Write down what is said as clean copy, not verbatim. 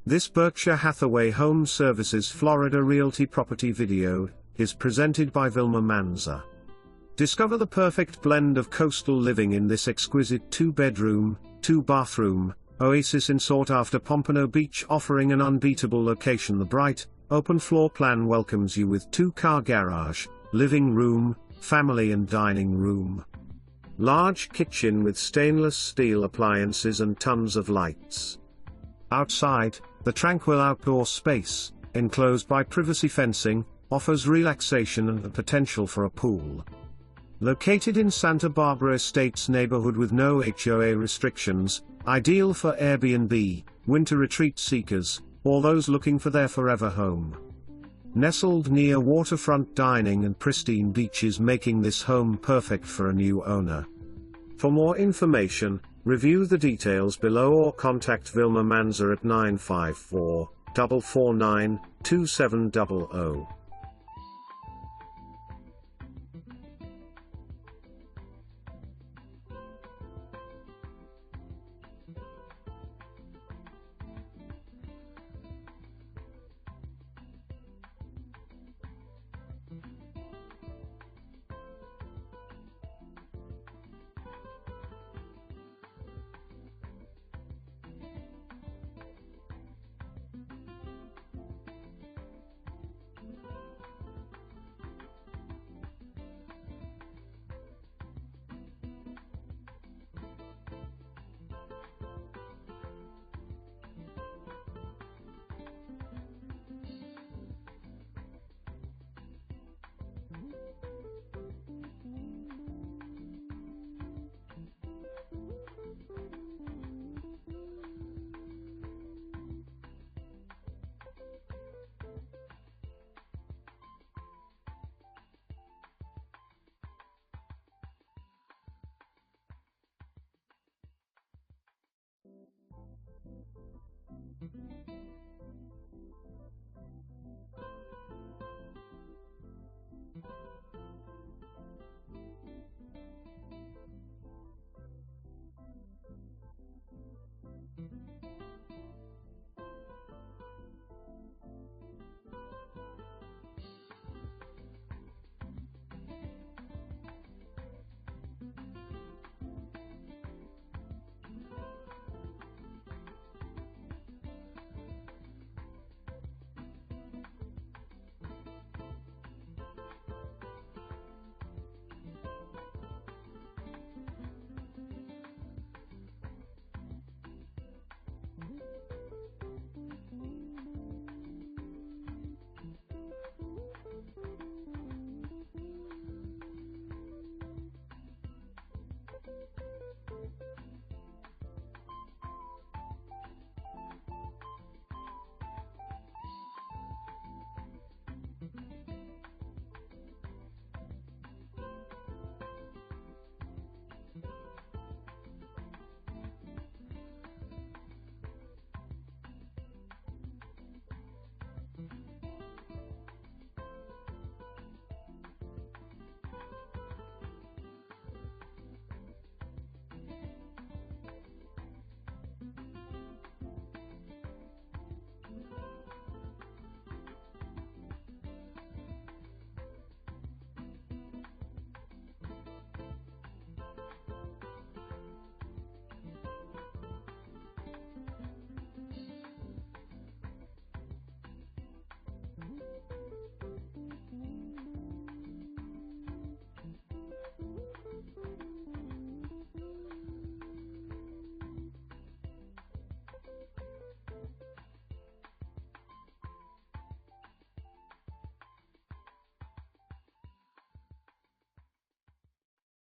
This Berkshire Hathaway HomeServices Florida Realty property video is presented by Vilma Manza. Discover the perfect blend of coastal living in this exquisite 2-bedroom, 2-bathroom oasis in sought-after Pompano Beach, offering an unbeatable location. The bright, open floor plan welcomes you with 2-car garage, living room, family and dining room. Large kitchen with stainless steel appliances and tons of lights. Outside, the tranquil outdoor space, enclosed by privacy fencing, offers relaxation and the potential for a pool. Located in Santa Barbara Estates neighborhood with no HOA restrictions, ideal for Airbnb, winter retreat seekers, or those looking for their forever home. Nestled near waterfront dining and pristine beaches, making this home perfect for a new owner. For more information, review the details below or contact Vilma Manza at 954-449-2700.